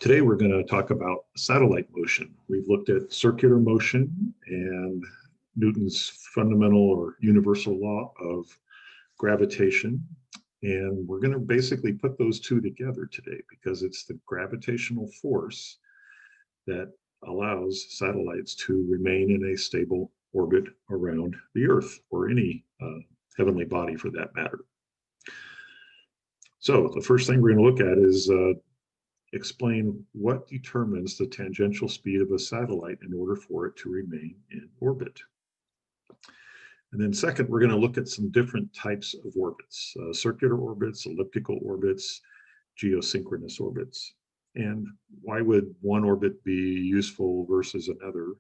Today we're going to talk about satellite motion. We've looked at circular motion and Newton's fundamental or universal law of gravitation. And we're going to basically put those two together today because it's the gravitational force that allows satellites to remain in a stable orbit around the Earth or any heavenly body for that matter. So the first thing we're going to look at is explain what determines the tangential speed of a satellite in order for it to remain in orbit. And then second, we're going to look at some different types of orbits, circular orbits, elliptical orbits, geosynchronous orbits. And why would one orbit be useful versus another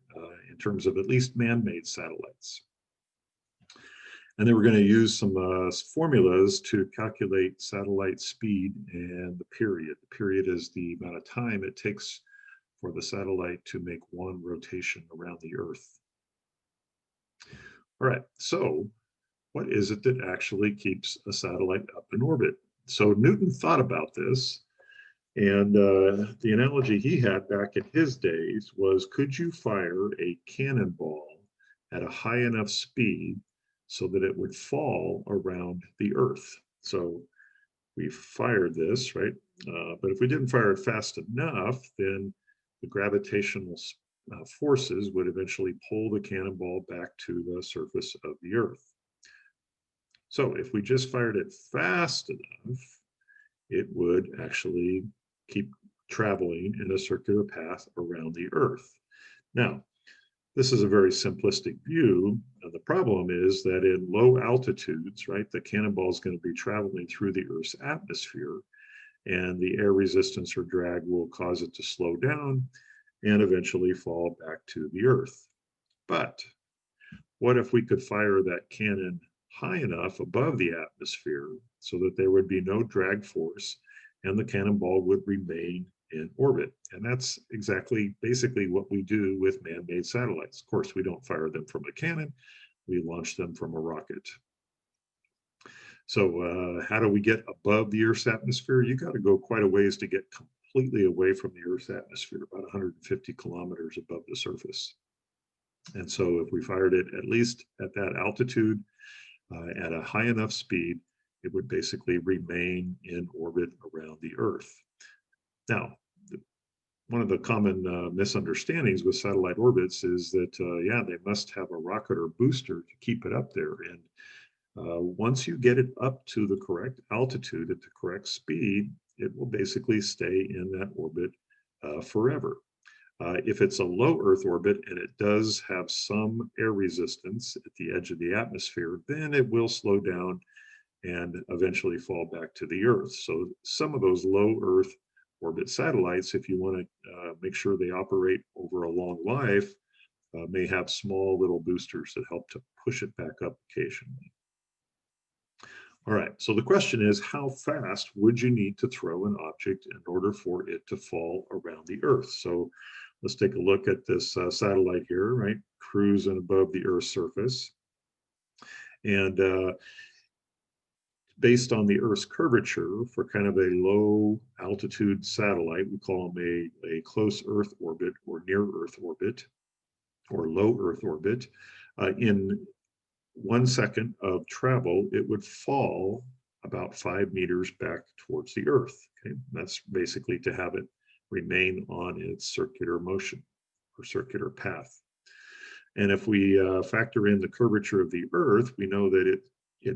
in terms of at least man-made satellites? And then we're going to use some formulas to calculate satellite speed and the period. The period is the amount of time it takes for the satellite to make one rotation around the Earth. All right, so what is it that actually keeps a satellite up in orbit? So Newton thought about this, and the analogy he had back in his days was, could you fire a cannonball at a high enough speed so that it would fall around the Earth? So we fired this, right? But if we didn't fire it fast enough, then the gravitational forces would eventually pull the cannonball back to the surface of the Earth. So if we just fired it fast enough, it would actually keep traveling in a circular path around the Earth. Now, this is a very simplistic view. The problem is that in low altitudes, right, the cannonball is going to be traveling through the Earth's atmosphere, and the air resistance or drag will cause it to slow down and eventually fall back to the Earth. But what if we could fire that cannon high enough above the atmosphere so that there would be no drag force and the cannonball would remain in orbit? And that's basically what we do with man-made satellites. Of course, we don't fire them from a cannon, we launch them from a rocket. So how do we get above the Earth's atmosphere? You got to go quite a ways to get completely away from the Earth's atmosphere, about 150 kilometers above the surface. And so if we fired it at least at that altitude, at a high enough speed, it would basically remain in orbit around the Earth. Now, one of the common misunderstandings with satellite orbits is that, yeah, they must have a rocket or booster to keep it up there. And once you get it up to the correct altitude at the correct speed, it will basically stay in that orbit forever. If it's a low Earth orbit and it does have some air resistance at the edge of the atmosphere, then it will slow down and eventually fall back to the Earth. So some of those low Earth orbit satellites, if you want to make sure they operate over a long life, may have small little boosters that help to push it back up occasionally. All right, so the question is, how fast would you need to throw an object in order for it to fall around the Earth? So let's take a look at this satellite here, right? Cruising above the Earth's surface. And based on the Earth's curvature for kind of a low altitude satellite, we call them a close Earth orbit or near Earth orbit or low Earth orbit. In 1 second of travel, it would fall about 5 meters back towards the Earth. Okay? That's basically to have it remain on its circular motion or circular path. And if we factor in the curvature of the Earth, we know that it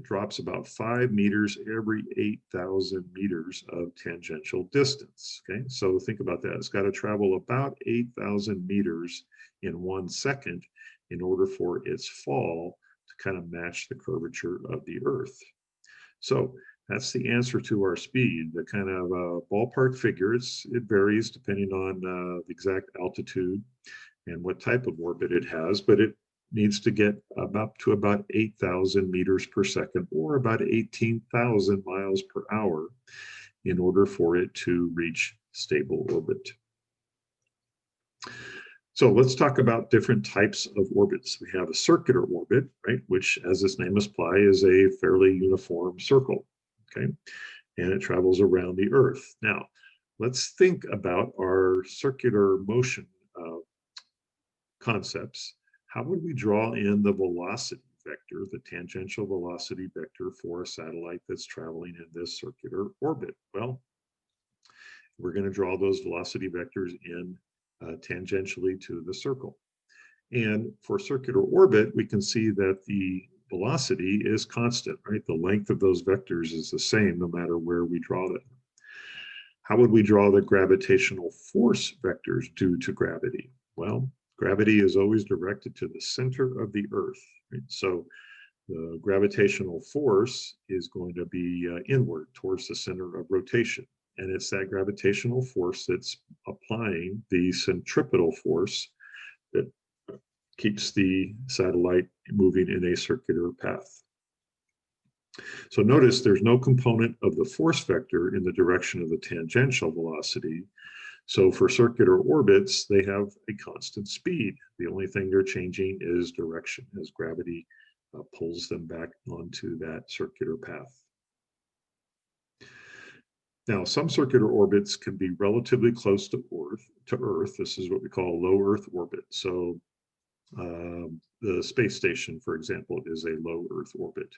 drops about 5 meters every 8,000 meters of tangential distance. Okay, so think about that. It's got to travel about 8,000 meters in 1 second in order for its fall to kind of match the curvature of the Earth. So that's the answer to our speed. The kind of ballpark figure, it varies depending on the exact altitude and what type of orbit it has, but it needs to get up to about 8,000 meters per second or about 18,000 miles per hour in order for it to reach stable orbit. So let's talk about different types of orbits. We have a circular orbit, right, which, as its name implies, is a fairly uniform circle, okay? And it travels around the Earth. Now, let's think about our circular motion concepts. How would we draw in the velocity vector, the tangential velocity vector for a satellite that's traveling in this circular orbit? Well, we're going to draw those velocity vectors in tangentially to the circle. And for circular orbit, we can see that the velocity is constant, right? The length of those vectors is the same no matter where we draw them. How would we draw the gravitational force vectors due to gravity? Well, gravity is always directed to the center of the Earth, right? So the gravitational force is going to be inward towards the center of rotation. And it's that gravitational force that's applying the centripetal force that keeps the satellite moving in a circular path. So notice there's no component of the force vector in the direction of the tangential velocity. So for circular orbits, they have a constant speed. The only thing they're changing is direction as gravity pulls them back onto that circular path. Now, some circular orbits can be relatively close to Earth. This is what we call low Earth orbit. So the space station, for example, is a low Earth orbit.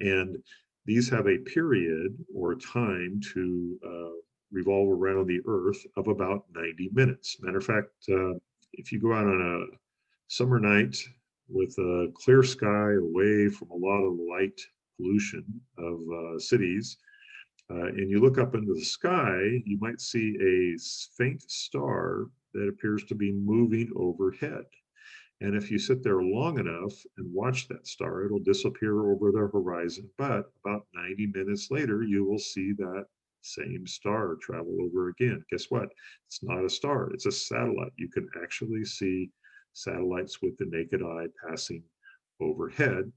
And these have a period or time to revolve around the Earth of about 90 minutes. Matter of fact, if you go out on a summer night with a clear sky away from a lot of light pollution of cities, and you look up into the sky, you might see a faint star that appears to be moving overhead. And if you sit there long enough and watch that star, it'll disappear over the horizon. But about 90 minutes later, you will see that same star travel over again. Guess what? It's not a star, it's a satellite. You can actually see satellites with the naked eye passing overhead.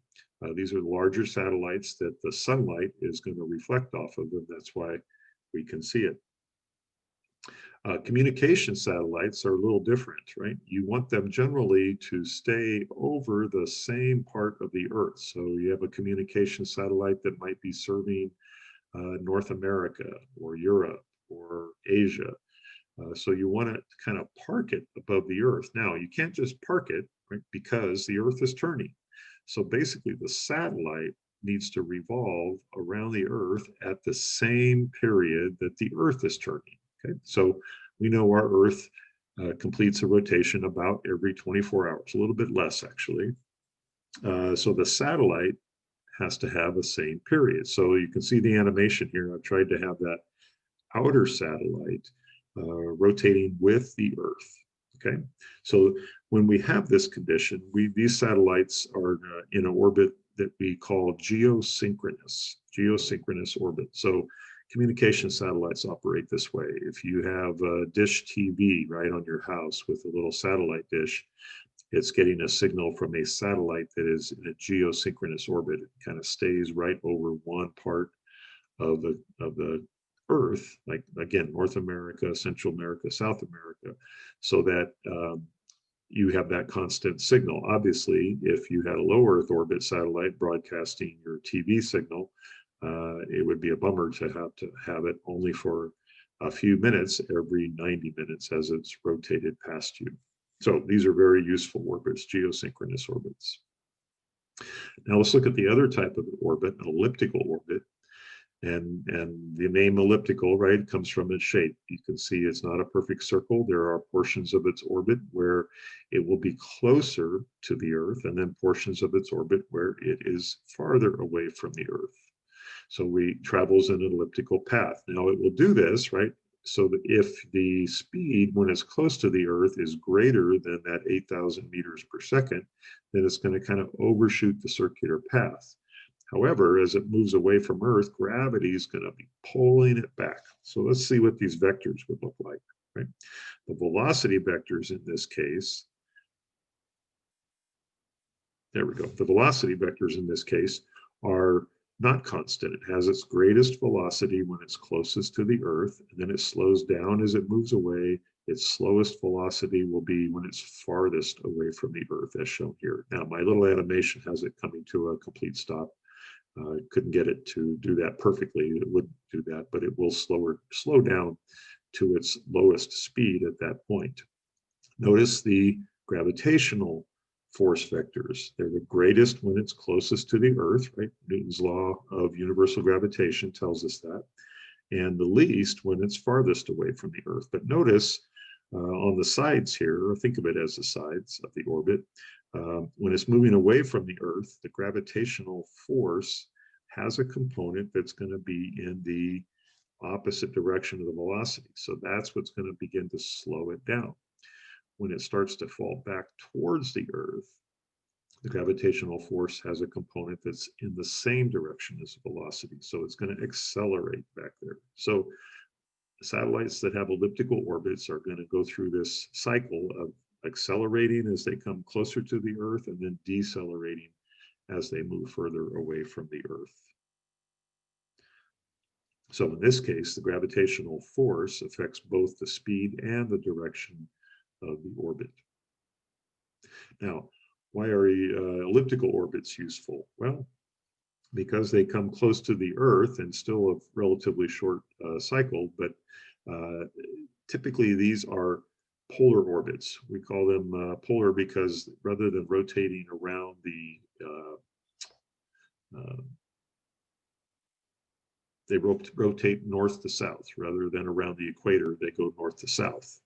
These are larger satellites that the sunlight is going to reflect off of them. That's why we can see it. Communication satellites are a little different, right? You want them generally to stay over the same part of the Earth. So you have a communication satellite that might be serving North America or Europe or Asia. So you want to kind of park it above the Earth. Now, you can't just park it, right, because the Earth is turning. So basically, the satellite needs to revolve around the Earth at the same period that the Earth is turning. Okay, so we know our Earth completes a rotation about every 24 hours, a little bit less actually. So the satellite has to have the same period. So you can see the animation here. I've tried to have that outer satellite rotating with the Earth. Okay, so when we have this condition, these satellites are in an orbit that we call geosynchronous orbit. So communication satellites operate this way. If you have a dish TV right on your house with a little satellite dish, it's getting a signal from a satellite that is in a geosynchronous orbit. It kind of stays right over one part of the Earth, like again, North America, Central America, South America, so that you have that constant signal. Obviously, if you had a low Earth orbit satellite broadcasting your TV signal, it would be a bummer to have it only for a few minutes every 90 minutes as it's rotated past you. So these are very useful orbits, geosynchronous orbits. Now let's look at the other type of orbit, an elliptical orbit. And the name elliptical, right, comes from its shape. You can see it's not a perfect circle. There are portions of its orbit where it will be closer to the Earth, and then portions of its orbit where it is farther away from the Earth. So it travels in an elliptical path. Now it will do this, right, so that if the speed when it's close to the Earth is greater than that 8,000 meters per second, then it's going to kind of overshoot the circular path. However, as it moves away from Earth, gravity is going to be pulling it back. So let's see what these vectors would look like, right? The velocity vectors in this case, there we go. The velocity vectors in this case are not constant. It has its greatest velocity when it's closest to the Earth, and then it slows down as it moves away. Its slowest velocity will be when it's farthest away from the Earth, as shown here. Now, my little animation has it coming to a complete stop. Couldn't get it to do that perfectly. It wouldn't do that, but it will slow down to its lowest speed at that point. Notice the gravitational force vectors. They're the greatest when it's closest to the Earth, right? Newton's law of universal gravitation tells us that, and the least when it's farthest away from the Earth. But notice on the sides here, or think of it as the sides of the orbit, when it's moving away from the Earth, the gravitational force has a component that's going to be in the opposite direction of the velocity. So that's what's going to begin to slow it down. When it starts to fall back towards the Earth, the gravitational force has a component that's in the same direction as the velocity. So it's going to accelerate back there. So satellites that have elliptical orbits are going to go through this cycle of accelerating as they come closer to the Earth and then decelerating as they move further away from the Earth. So in this case, the gravitational force affects both the speed and the direction of the orbit. Now, why are elliptical orbits useful? Well, because they come close to the Earth and still a relatively short cycle, but typically these are polar orbits. We call them polar because rather than rotating around the they rotate north to south rather than around the equator. They go north to south.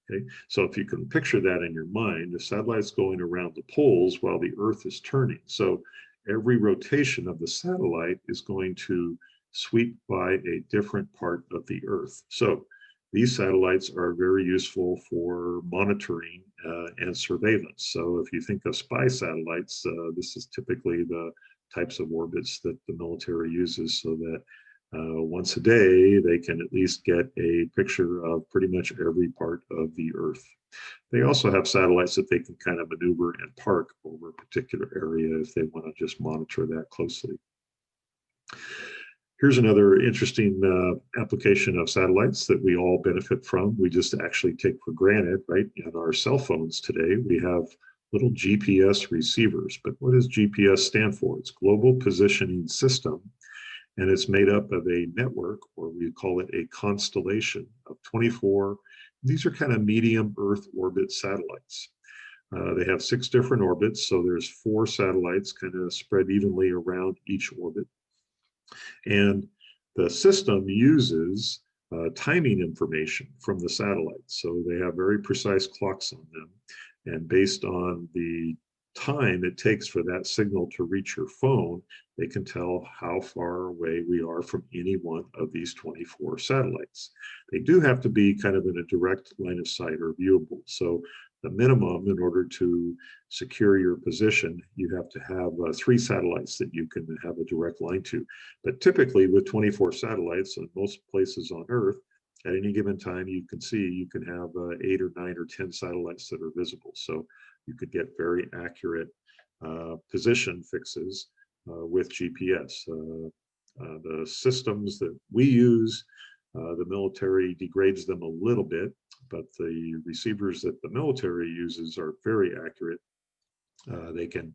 Okay, so if you can picture that in your mind, the satellite's going around the poles while the Earth is turning. So every rotation of the satellite is going to sweep by a different part of the Earth. So these satellites are very useful for monitoring and surveillance. So if you think of spy satellites, this is typically the types of orbits that the military uses so that once a day, they can at least get a picture of pretty much every part of the Earth. They also have satellites that they can kind of maneuver and park over a particular area if they want to just monitor that closely. Here's another interesting application of satellites that we all benefit from. We just actually take for granted, right? In our cell phones today, we have little GPS receivers. But what does GPS stand for? It's Global Positioning System. And it's made up of a network, or we call it a constellation of 24. These are kind of medium Earth orbit satellites. They have 6 different orbits, so there's 4 satellites kind of spread evenly around each orbit. And the system uses timing information from the satellites. So they have very precise clocks on them. And based on the time it takes for that signal to reach your phone, they can tell how far away we are from any one of these 24 satellites. They do have to be kind of in a direct line of sight or viewable. So the minimum in order to secure your position, you have to have 3 satellites that you can have a direct line to. But typically with 24 satellites in most places on Earth, at any given time, you can have 8 or 9 or 10 satellites that are visible. So you could get very accurate position fixes with GPS. The systems that we use, the military degrades them a little bit, but the receivers that the military uses are very accurate. They can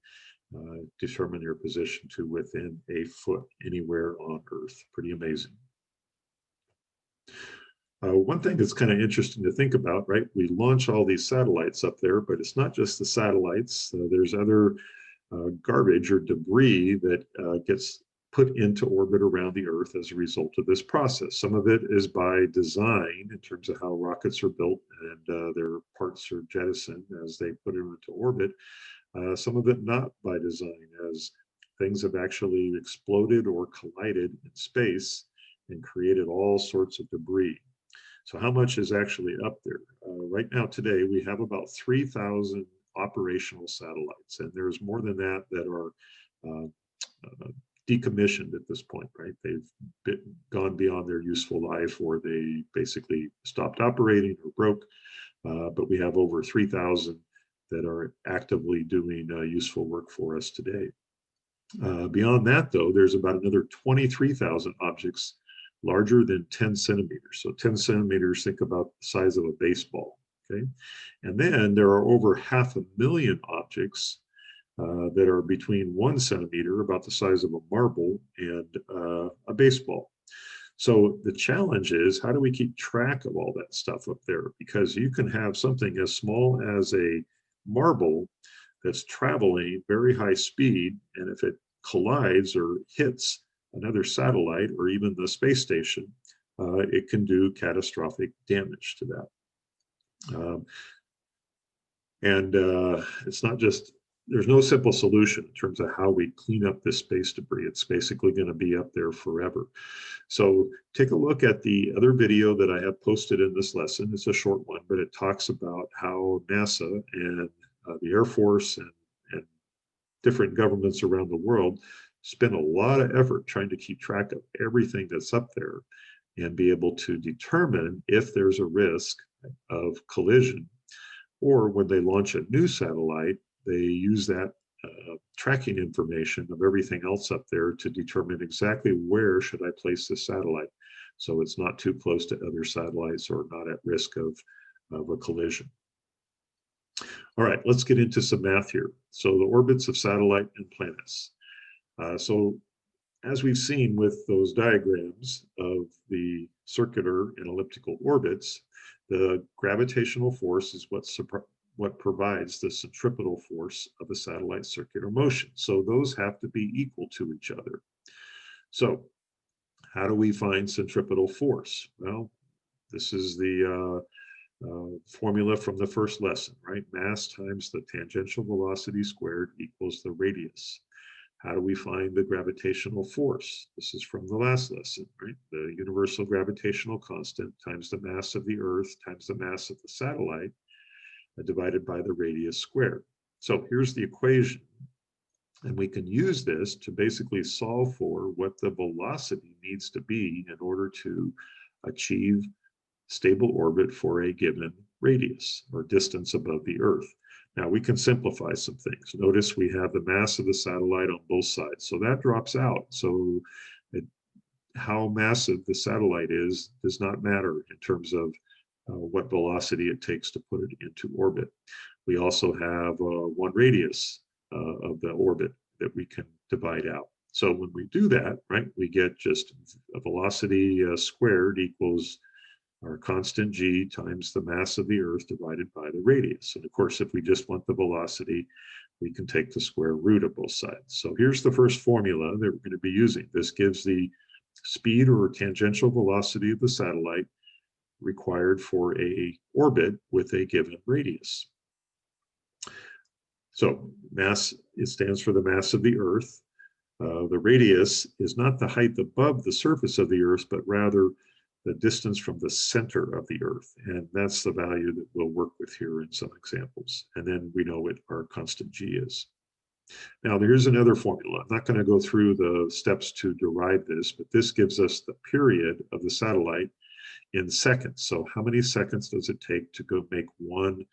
determine your position to within a foot anywhere on Earth. Pretty amazing. One thing that's kind of interesting to think about, right? We launch all these satellites up there, but it's not just the satellites. There's other garbage or debris that gets put into orbit around the Earth as a result of this process. Some of it is by design in terms of how rockets are built and their parts are jettisoned as they put them into orbit. Some of it not by design, as things have actually exploded or collided in space and created all sorts of debris. So how much is actually up there? Right now today, we have about 3,000 operational satellites, and there's more than that that are decommissioned at this point, right? They've gone beyond their useful life, or they basically stopped operating or broke, but we have over 3,000 that are actively doing useful work for us today. Beyond that, though, there's about another 23,000 objects larger than 10 centimeters. So 10 centimeters, think about the size of a baseball, okay? And then there are over 500,000 objects that are between 1 centimeter, about the size of a marble, and a baseball. So the challenge is, how do we keep track of all that stuff up there? Because you can have something as small as a marble that's traveling very high speed, and if it collides or hits another satellite or even the space station, it can do catastrophic damage to that. Um, and it's not just, there's no simple solution in terms of how we clean up this space debris. It's basically going to be up there forever. So take a look at the other video that I have posted in this lesson. It's a short one, but it talks about how NASA and the Air Force and different governments around the world spend a lot of effort trying to keep track of everything that's up there and be able to determine if there's a risk of collision. Or when they launch a new satellite, they use that tracking information of everything else up there to determine exactly where should I place the satellite, so it's not too close to other satellites or not at risk of a collision. All right, let's get into some math here. So the orbits of satellite and planets. So as we've seen with those diagrams of the circular and elliptical orbits, the gravitational force is what provides the centripetal force of a satellite circular motion. So those have to be equal to each other. So how do we find centripetal force? Well, this is the formula from the first lesson, right? Mass times the tangential velocity squared equals the radius. How do we find the gravitational force? This is from the last lesson, right? The universal gravitational constant times the mass of the Earth times the mass of the satellite divided by the radius squared. So here's the equation. And we can use this to basically solve for what the velocity needs to be in order to achieve stable orbit for a given radius or distance above the Earth. Now we can simplify some things. Notice we have the mass of the satellite on both sides. So that drops out. So how massive the satellite is does not matter in terms of what velocity it takes to put it into orbit. We also have one radius of the orbit that we can divide out. So when we do that, right, we get just a velocity squared equals our constant g times the mass of the Earth divided by the radius. And of course, if we just want the velocity, we can take the square root of both sides. So here's the first formula that we're going to be using. This gives the speed or tangential velocity of the satellite required for a orbit with a given radius. So mass, it stands for the mass of the Earth. The radius is not the height above the surface of the Earth, but rather the distance from the center of the Earth. And that's the value that we'll work with here in some examples. And then we know what our constant g is. Now, here's another formula. I'm not going to go through the steps to derive this, but this gives us the period of the satellite in seconds. So how many seconds does it take to go make one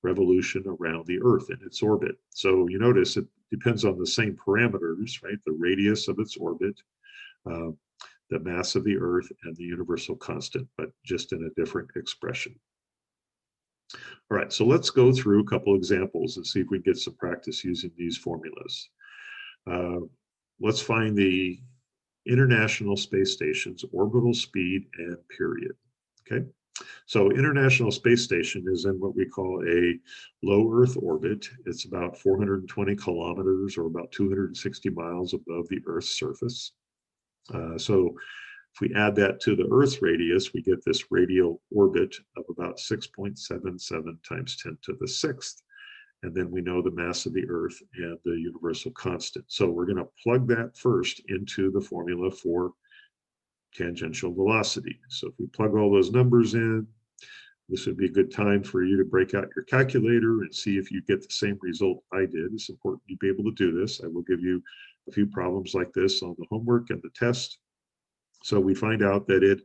revolution around the Earth in its orbit? So you notice it depends on the same parameters, right? The radius of its orbit, the mass of the Earth, and the universal constant, but just in a different expression. All right, so let's go through a couple examples and see if we can get some practice using these formulas. Let's find the International Space Station's orbital speed and period. Okay, so International Space Station is in what we call a low Earth orbit. It's about 420 kilometers or about 260 miles above the Earth's surface. So if we add that to the Earth's radius, we get this radial orbit of about 6.77 times 10 to the sixth. And then we know the mass of the Earth and the universal constant. So we're going to plug that first into the formula for tangential velocity. So if we plug all those numbers in, this would be a good time for you to break out your calculator and see if you get the same result I did. It's important you be able to do this. I will give you a few problems like this on the homework and the test. So we find out that it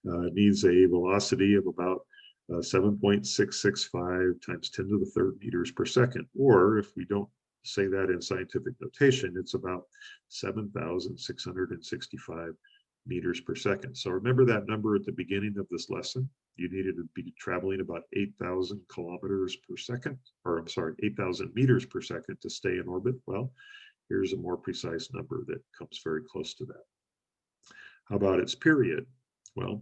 needs a velocity of about 7.665 times 10 to the third meters per second. Or if we don't say that in scientific notation, it's about 7,665 meters per second. So remember that number at the beginning of this lesson. You needed to be traveling about 8,000 kilometers per second, or I'm sorry, 8,000 meters per second to stay in orbit. Well, here's a more precise number that comes very close to that. How about its period? Well,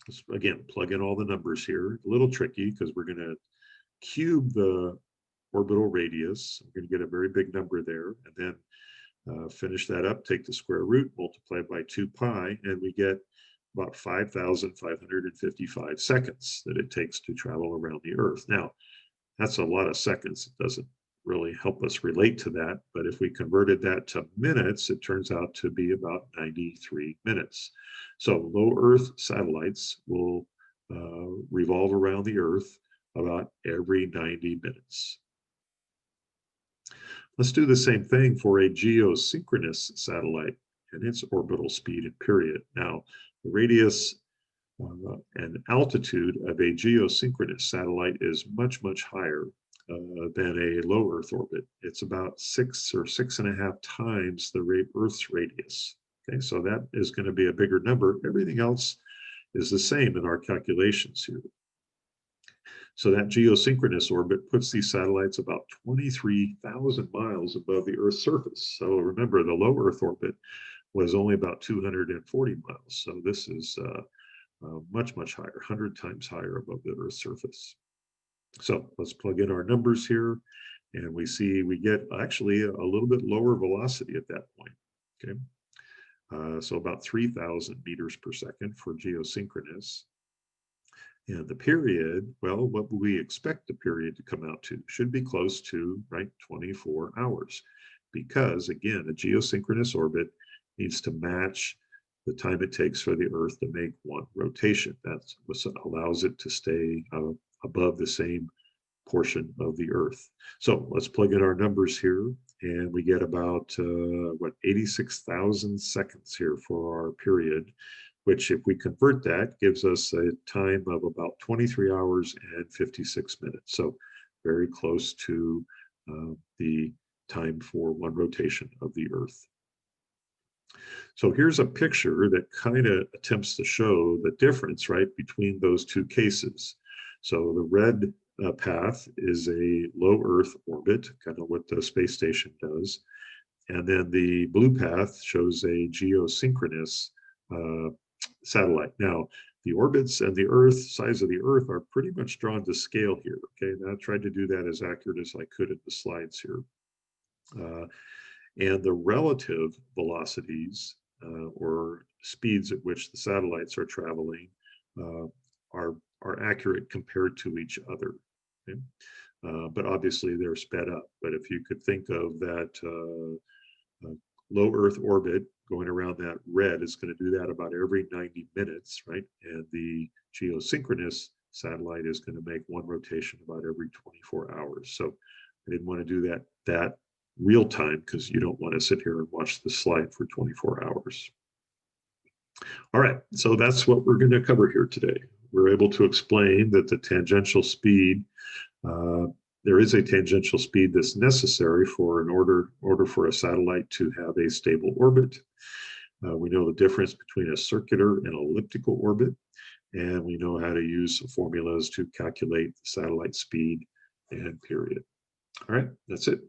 let's again plug in all the numbers here. A little tricky because we're going to cube the orbital radius. We're going to get a very big number there, and then finish that up, take the square root, multiply by 2 pi, and we get about 5,555 seconds that it takes to travel around the Earth. Now, that's a lot of seconds. It doesn't really help us relate to that, but if we converted that to minutes, it turns out to be about 93 minutes. So low Earth satellites will revolve around the Earth about every 90 minutes. Let's do the same thing for a geosynchronous satellite and its orbital speed and period. Now, the radius and altitude of a geosynchronous satellite is much, much higher than a low Earth orbit. It's about 6 or 6.5 times the Earth's radius. Okay, so that is going to be a bigger number. Everything else is the same in our calculations here. So that geosynchronous orbit puts these satellites about 23,000 miles above the Earth's surface. So remember, the low Earth orbit was only about 240 miles. So this is much, much higher, 100 times higher above the Earth's surface. So let's plug in our numbers here. And we see we get actually a little bit lower velocity at that point. Okay. So about 3,000 meters per second for geosynchronous. And the period, well, what would we expect the period to come out to? Should be close to, right, 24 hours. Because, again, a geosynchronous orbit needs to match the time it takes for the Earth to make one rotation. That's what allows it to stay above the same portion of the Earth. So let's plug in our numbers here, and we get about, 86,000 seconds here for our period, which if we convert that gives us a time of about 23 hours and 56 minutes. So very close to the time for one rotation of the Earth. So here's a picture that kind of attempts to show the difference, right, between those two cases. So the red path is a low Earth orbit, kind of what the space station does. And then the blue path shows a geosynchronous satellite. Now, the orbits and the Earth, size of the Earth, are pretty much drawn to scale here. Okay, and I tried to do that as accurate as I could in the slides here. And the relative velocities or speeds at which the satellites are traveling are accurate compared to each other. Okay? But obviously they're sped up. But if you could think of that low Earth orbit going around that red, is going to do that about every 90 minutes, right? And the geosynchronous satellite is going to make one rotation about every 24 hours. So I didn't want to do that real time because you don't want to sit here and watch the slide for 24 hours. All right, so that's what we're going to cover here today. We're able to explain that the tangential speed, there is a tangential speed that's necessary for in order for a satellite to have a stable orbit. We know the difference between a circular and elliptical orbit, and we know how to use formulas to calculate the satellite speed and period. All right, that's it.